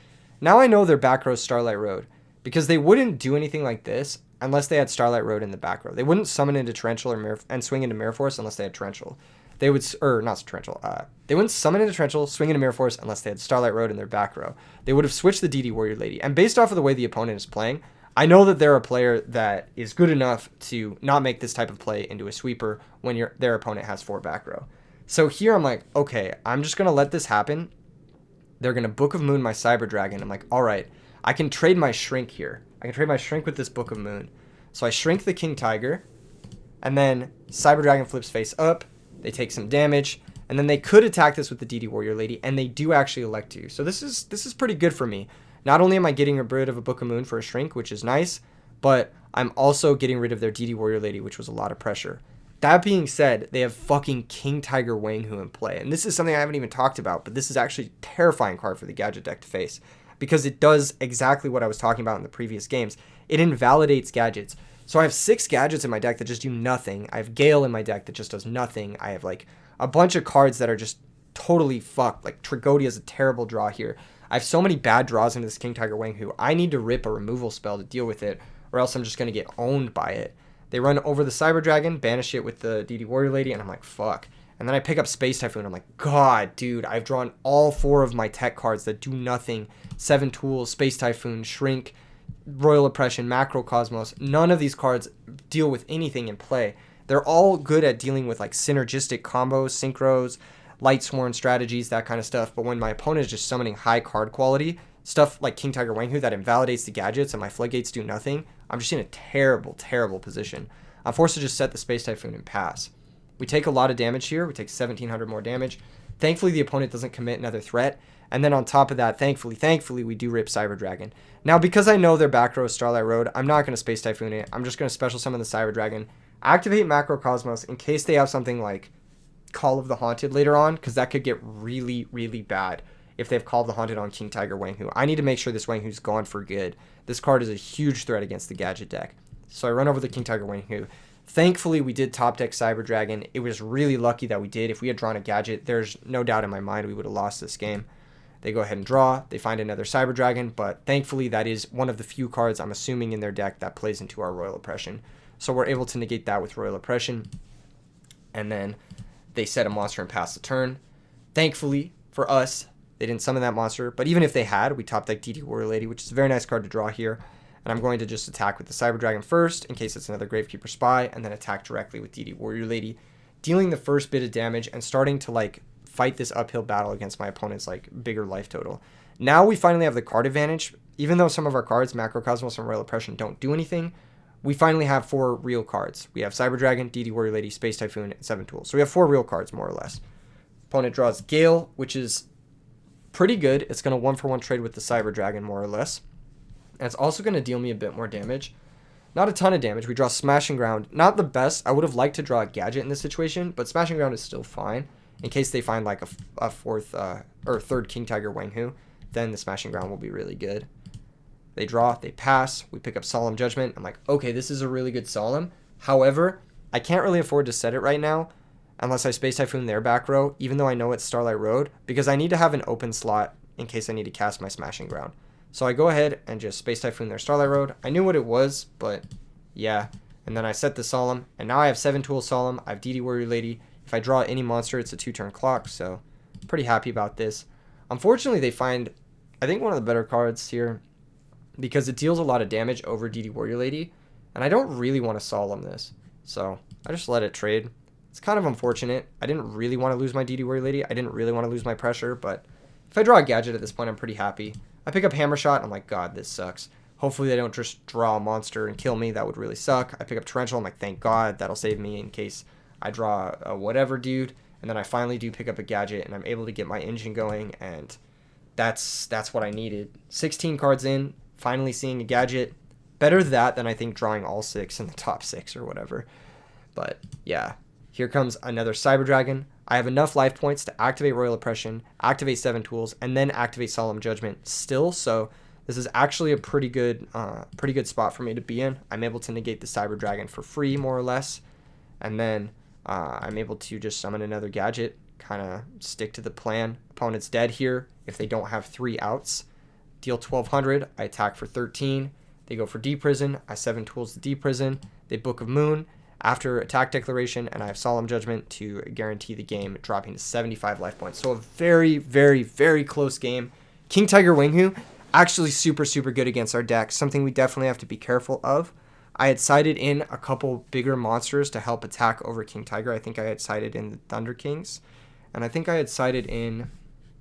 now I know their back row is Starlight Road, because they wouldn't do anything like this unless they had Starlight Road in the back row. They wouldn't summon into Torrential and swing into Mirror Force unless they had Torrential. They would, or not Torrential, they wouldn't summon into Torrential, swing into Mirror Force unless they had Starlight Road in their back row. They would have switched the DD Warrior Lady, and based off of the way the opponent is playing, I know that they're a player that is good enough to not make this type of play into a sweeper when their opponent has 4 back row. So here I'm like, okay, I'm just going to let this happen. They're going to Book of Moon my Cyber Dragon. I'm like, all right, I can trade my Shrink here. I can trade my Shrink with this Book of Moon. So I Shrink the King Tiger, and then Cyber Dragon flips face up. They take some damage, and then they could attack this with the DD Warrior Lady, and they do actually elect to. So this is pretty good for me. Not only am I getting rid of a Book of Moon for a Shrink, which is nice, but I'm also getting rid of their DD Warrior Lady, which was a lot of pressure. That being said, they have fucking King Tiger Wanghu in play. And this is something I haven't even talked about, but this is actually a terrifying card for the Gadget deck to face, because it does exactly what I was talking about in the previous games. It invalidates gadgets. So I have 6 gadgets in my deck that just do nothing. I have Gale in my deck that just does nothing. I have like a bunch of cards that are just totally fucked. Like Tragodia is a terrible draw here. I have so many bad draws into this King Tiger Wanghu. I need to rip a removal spell to deal with it, or else I'm just going to get owned by it. They run over the Cyber Dragon, banish it with the DD Warrior Lady, and I'm like, fuck. And then I pick up Space Typhoon. I'm like, God, dude, I've drawn all 4 of my tech cards that do nothing. 7 tools, Space Typhoon, Shrink, Royal Oppression, Macrocosmos. None of these cards deal with anything in play. They're all good at dealing with like synergistic combos, synchros, light sworn strategies, that kind of stuff. But when my opponent is just summoning high card quality, stuff like King Tiger Wanghu that invalidates the gadgets and my floodgates do nothing, I'm just in a terrible, terrible position. I'm forced to just set the Space Typhoon and pass. We take a lot of damage here. We take 1,700 more damage. Thankfully, the opponent doesn't commit another threat. And then on top of that, thankfully, we do rip Cyber Dragon. Now, because I know their back row is Starlight Road, I'm not going to Space Typhoon it. I'm just going to special summon the Cyber Dragon, activate Macrocosmos in case they have something like Call of the Haunted later on, because that could get really, really bad if they have Call of the Haunted on King Tiger Wanghu. I need to make sure this Wanghu's gone for good. This card is a huge threat against the gadget deck. So I run over the King Tiger Wanghu. Thankfully, we did top deck Cyber Dragon. It was really lucky that we did. If we had drawn a gadget, there's no doubt in my mind we would have lost this game. They go ahead and draw. They find another Cyber Dragon, but thankfully that is one of the few cards I'm assuming in their deck that plays into our Royal Oppression. So we're able to negate that with Royal Oppression. And then they set a monster and pass the turn. Thankfully for us, they didn't summon that monster, but even if they had, we top deck DD Warrior Lady, which is a very nice card to draw here. And I'm going to just attack with the Cyber Dragon first, in case it's another Gravekeeper Spy, and then attack directly with DD Warrior Lady, dealing the first bit of damage and starting to like fight this uphill battle against my opponent's like bigger life total. Now we finally have the card advantage. Even though some of our cards, Macrocosmos and Royal Oppression, don't do anything, we finally have 4 real cards. We have Cyber Dragon, DD Warrior Lady, Space Typhoon, and 7 tools. So we have 4 real cards, more or less. Opponent draws Gale, which is pretty good. It's going to 1-for-1 trade with the Cyber Dragon, more or less. And it's also going to deal me a bit more damage. Not a ton of damage. We draw Smashing Ground. Not the best. I would have liked to draw a gadget in this situation, but Smashing Ground is still fine. In case they find like a fourth or third King Tiger Wanghu, then the Smashing Ground will be really good. They draw, they pass, we pick up Solemn Judgment. I'm like, okay, this is a really good Solemn. However, I can't really afford to set it right now unless I Space Typhoon their back row, even though I know it's Starlight Road, because I need to have an open slot in case I need to cast my Smashing Ground. So I go ahead and just Space Typhoon their Starlight Road. I knew what it was, but yeah. And then I set the Solemn, and now I have 7 tool Solemn. I have DD Warrior Lady. If I draw any monster, it's a 2-turn clock, so pretty happy about this. Unfortunately, they find, I think, one of the better cards here, because it deals a lot of damage over DD Warrior Lady, and I don't really want to Solemn this, so I just let it trade. It's kind of unfortunate. I didn't really want to lose my DD Warrior Lady. I didn't really want to lose my pressure, but if I draw a gadget at this point, I'm pretty happy. I pick up Hammer Shot, and I'm like, God, this sucks. Hopefully they don't just draw a monster and kill me. That would really suck. I pick up Torrential. I'm like, thank God, that'll save me in case I draw a whatever dude. And then I finally do pick up a gadget, and I'm able to get my engine going, and that's what I needed. 16 cards in, finally seeing a gadget. Better that than I think drawing all 6 in the top 6 or whatever. But yeah, here comes another Cyber Dragon. I have enough life points to activate Royal Oppression, activate 7 tools, and then activate Solemn Judgment still. So this is actually a pretty good spot for me to be in. I'm able to negate the Cyber Dragon for free, more or less. And then I'm able to just summon another gadget, kind of stick to the plan. Opponent's dead here if they don't have 3 outs. Deal 1,200. I attack for 13. They go for Deprison. I 7 tools to Deprison. They Book of Moon after attack declaration, and I have Solemn Judgment to guarantee the game, dropping to 75 life points. So a very, very, very close game. King Tiger Wanghu, actually super, super good against our deck, something we definitely have to be careful of. I had sided in a couple bigger monsters to help attack over King Tiger. I think I had sided in the Thunder Kings, and I think I had sided in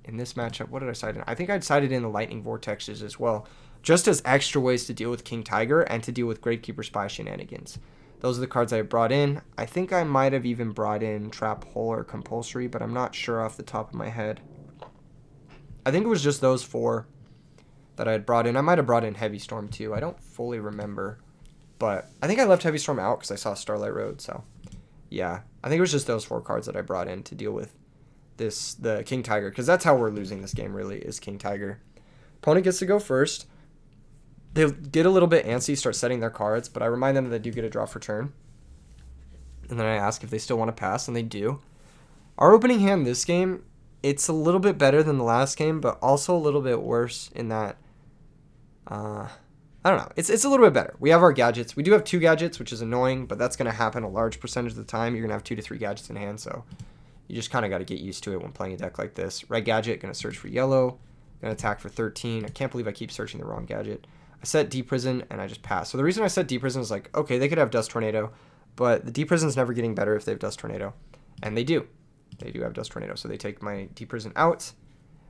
this matchup. What did I side in? I think I had sided in the Lightning Vortexes as well, just as extra ways to deal with King Tiger and to deal with Gravekeeper Spy shenanigans. Those are the cards I brought in. I think I might have even brought in Trap Hole or Compulsory, but I'm not sure off the top of my head. I think it was just those 4 that I had brought in. I might have brought in Heavy Storm too. I don't fully remember. But I think I left Heavy Storm out because I saw Starlight Road. So yeah, I think it was just those 4 cards that I brought in to deal with the King Tiger. Because that's how we're losing this game, really, is King Tiger. Opponent gets to go first. They get a little bit antsy, start setting their cards, but I remind them that they do get a draw for turn. And then I ask if they still want to pass, and they do. Our opening hand this game, it's a little bit better than the last game, but also a little bit worse in that, I don't know. It's a little bit better. We have our gadgets. We do have 2 gadgets, which is annoying, but that's going to happen a large percentage of the time. You're going to have 2 to 3 gadgets in hand, so you just kind of got to get used to it when playing a deck like this. Red gadget, going to search for yellow, going to attack for 13. I can't believe I keep searching the wrong gadget. I set Deep Prison, and I just pass. So the reason I set Deep Prison is like, okay, they could have Dust Tornado, but the Deep Prison's never getting better if they have Dust Tornado, and they do. They do have Dust Tornado, so they take my Deep Prison out.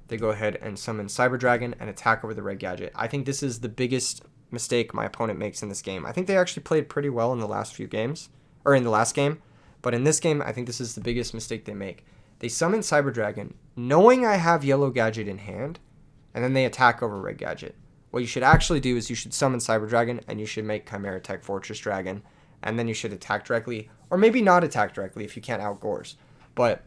They go ahead and summon Cyber Dragon and attack over the red gadget. I think this is the biggest mistake my opponent makes in this game. I think they actually played pretty well in the last few games, or in the last game, but in this game, I think this is the biggest mistake they make. They summon Cyber Dragon, knowing I have yellow gadget in hand, and then they attack over red gadget. What you should actually do is you should summon Cyber Dragon, and you should make Chimera Tech Fortress Dragon, and then you should attack directly, or maybe not attack directly if you can't outgores, but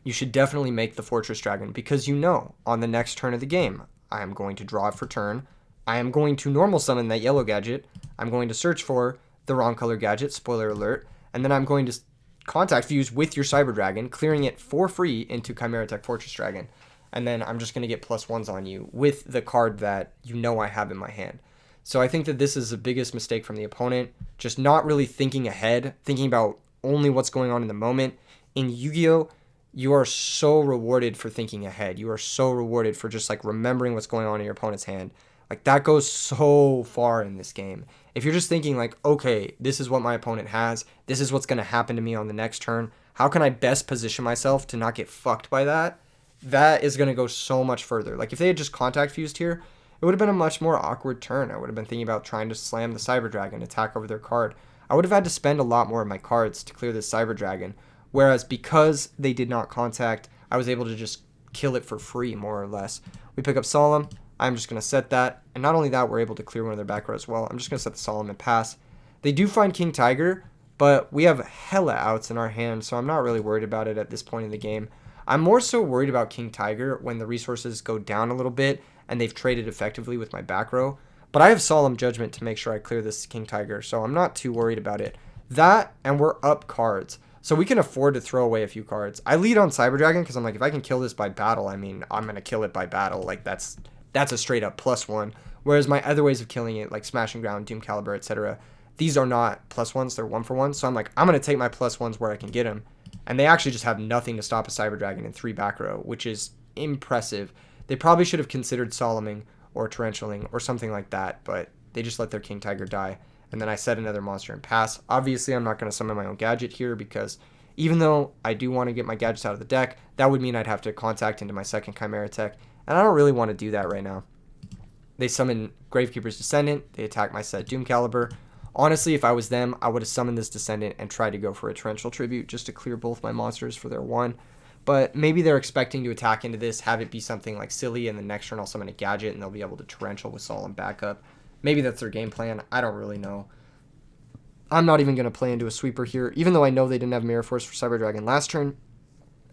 you should definitely make the Fortress Dragon, because you know on the next turn of the game, I am going to draw it for turn, I am going to normal summon that yellow gadget, I'm going to search for the wrong color gadget, spoiler alert, and then I'm going to contact fuse with your Cyber Dragon, clearing it for free into Chimera Tech Fortress Dragon, and then I'm just going to get +1s on you with the card that you know I have in my hand. So I think that this is the biggest mistake from the opponent, just not really thinking ahead, thinking about only what's going on in the moment. In Yu-Gi-Oh!, you are so rewarded for thinking ahead. You are so rewarded for just like remembering what's going on in your opponent's hand. Like that goes so far in this game. If you're just thinking like, okay, this is what my opponent has, this is what's going to happen to me on the next turn, how can I best position myself to not get fucked by that? That is going to go so much further. Like if they had just contact fused here, it would have been a much more awkward turn. I would have been thinking about trying to slam the Cyber Dragon, attack over their card. I would have had to spend a lot more of my cards to clear this Cyber Dragon. Whereas because they did not contact, I was able to just kill it for free, more or less. We pick up Solemn. I'm just going to set that. And not only that, we're able to clear one of their back row as well. I'm just going to set the Solemn and pass. They do find King Tiger, but we have hella outs in our hand, so I'm not really worried about it at this point in the game. I'm more so worried about King Tiger when the resources go down a little bit and they've traded effectively with my back row. But I have Solemn Judgment to make sure I clear this King Tiger, so I'm not too worried about it. That, and we're up cards. So we can afford to throw away a few cards. I lead on Cyber Dragon because I'm like, if I can kill this by battle, I mean, I'm going to kill it by battle. Like, that's a straight up +1. Whereas my other ways of killing it, like Smashing Ground, Doom Caliber, etc., these are not +1s, they're 1-for-1. So I'm like, I'm going to take my +1s where I can get them. And they actually just have nothing to stop a Cyber Dragon in 3 back row, which is impressive. They probably should have considered Solemning or Torrentialing or something like that, but they just let their King Tiger die. And then I set another monster and pass. Obviously, I'm not going to summon my own gadget here because even though I do want to get my gadgets out of the deck, that would mean I'd have to contact into my second Chimera Tech, and I don't really want to do that right now. They summon Gravekeeper's Descendant. They attack my set Doom Caliber. Honestly, if I was them, I would have summoned this Descendant and tried to go for a Torrential Tribute just to clear both my monsters for their 1. But maybe they're expecting to attack into this, have it be something like silly, and the next turn I'll summon a gadget and they'll be able to Torrential with Solemn backup. Maybe that's their game plan. I don't really know. I'm not even going to play into a sweeper here. Even though I know they didn't have Mirror Force for Cyber Dragon last turn,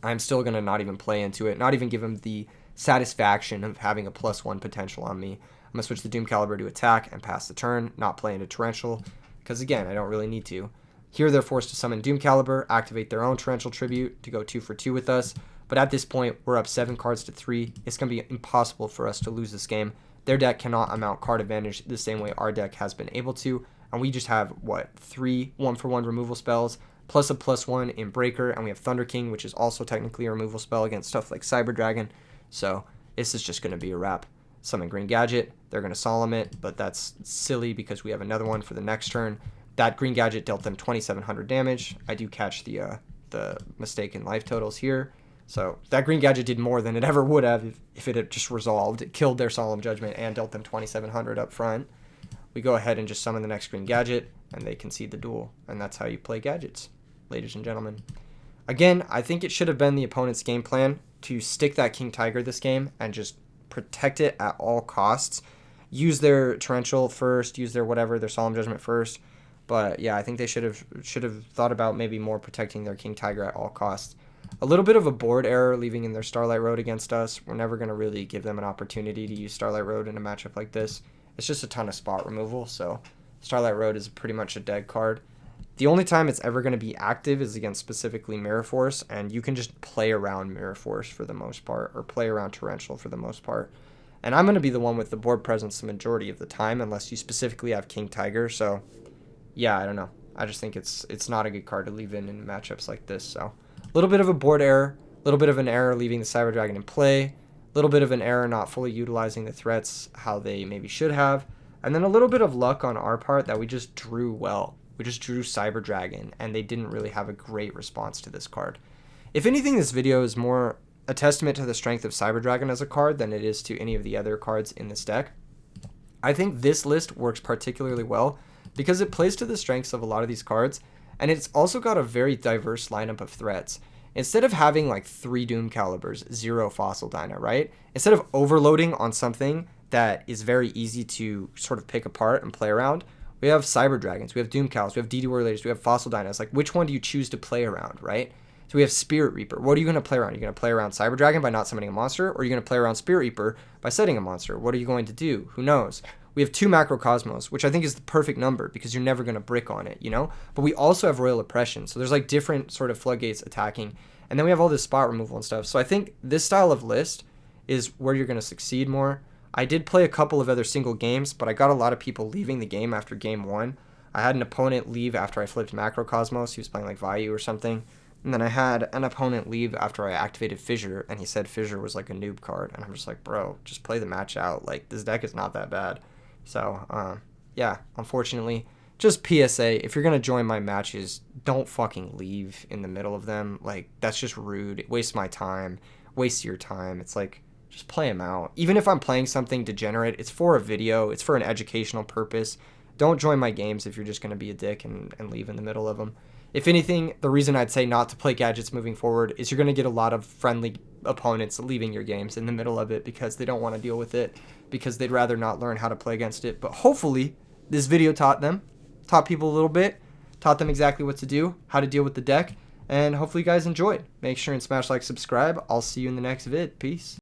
I'm still going to not even play into it. Not even give them the satisfaction of having a +1 potential on me. I'm going to switch the Doom Caliber to attack and pass the turn, not play into Torrential, because again, I don't really need to. Here they're forced to summon Doom Caliber, activate their own Torrential Tribute to go 2 for 2 with us. But at this point, we're up 7 cards to 3. It's going to be impossible for us to lose this game. Their deck cannot amount card advantage the same way our deck has been able to. And we just have, 3 1-for-1 removal spells, plus a +1 in Breaker. And we have Thunder King, which is also technically a removal spell against stuff like Cyber Dragon. So this is just going to be a wrap. Summon Green Gadget. They're going to Solemn it, but that's silly because we have another one for the next turn. That Green Gadget dealt them 2,700 damage. I do catch the mistaken life totals here. So that Green Gadget did more than it ever would have if it had just resolved. It killed their Solemn Judgment and dealt them 2,700 up front. We go ahead and just summon the next Green Gadget, and they concede the duel. And that's how you play gadgets, ladies and gentlemen. Again, I think it should have been the opponent's game plan to stick that King Tiger this game and just protect it at all costs. Use their Torrential first, use their whatever, their Solemn Judgment first. But yeah, I think they should have thought about maybe more protecting their King Tiger at all costs. A little bit of a board error leaving in their Starlight Road against us. We're never going to really give them an opportunity to use Starlight Road in a matchup like this. It's just a ton of spot removal, so Starlight Road is pretty much a dead card. The only time it's ever going to be active is against specifically Mirror Force, and you can just play around Mirror Force for the most part, or play around Torrential for the most part. And I'm going to be the one with the board presence the majority of the time, unless you specifically have King Tiger, so yeah, I don't know. I just think it's not a good card to leave in matchups like this, so a little bit of a board error, a little bit of an error leaving the Cyber Dragon in play, a little bit of an error not fully utilizing the threats how they maybe should have, and then a little bit of luck on our part that we just drew well. We just drew Cyber Dragon, and they didn't really have a great response to this card. If anything, this video is more a testament to the strength of Cyber Dragon as a card than it is to any of the other cards in this deck. I think this list works particularly well because it plays to the strengths of a lot of these cards, and it's also got a very diverse lineup of threats. Instead of having like 3 Doom Calibers, 0 Fossil Dyna, right? Instead of overloading on something that is very easy to sort of pick apart and play around, we have Cyber Dragons, we have Doom Cals, we have DD Warriors, we have Fossil Dynas. Like, which one do you choose to play around, right? So we have Spirit Reaper. What are you going to play around? Are you going to play around Cyber Dragon by not summoning a monster? Or are you going to play around Spirit Reaper by setting a monster? What are you going to do? Who knows? We have 2 Macrocosmos, which I think is the perfect number because you're never going to brick on it, you know? But we also have Royal Oppression. So there's like different sort of floodgates attacking. And then we have all this spot removal and stuff. So I think this style of list is where you're going to succeed more. I did play a couple of other single games, but I got a lot of people leaving the game after game 1. I had an opponent leave after I flipped Macrocosmos. He was playing like Vayu or something. And then I had an opponent leave after I activated Fissure, and he said Fissure was like a noob card. And I'm just like, bro, just play the match out. Like, this deck is not that bad. So, yeah, unfortunately, just PSA, if you're going to join my matches, don't fucking leave in the middle of them. Like, that's just rude. It wastes my time. Wastes your time. It's like, just play them out. Even if I'm playing something degenerate, it's for a video. It's for an educational purpose. Don't join my games if you're just going to be a dick and leave in the middle of them. If anything, the reason I'd say not to play gadgets moving forward is you're going to get a lot of friendly opponents leaving your games in the middle of it because they don't want to deal with it, because they'd rather not learn how to play against it. But hopefully, this video taught people a little bit, taught them exactly what to do, how to deal with the deck, and hopefully you guys enjoyed. Make sure and smash like, subscribe. I'll see you in the next vid. Peace.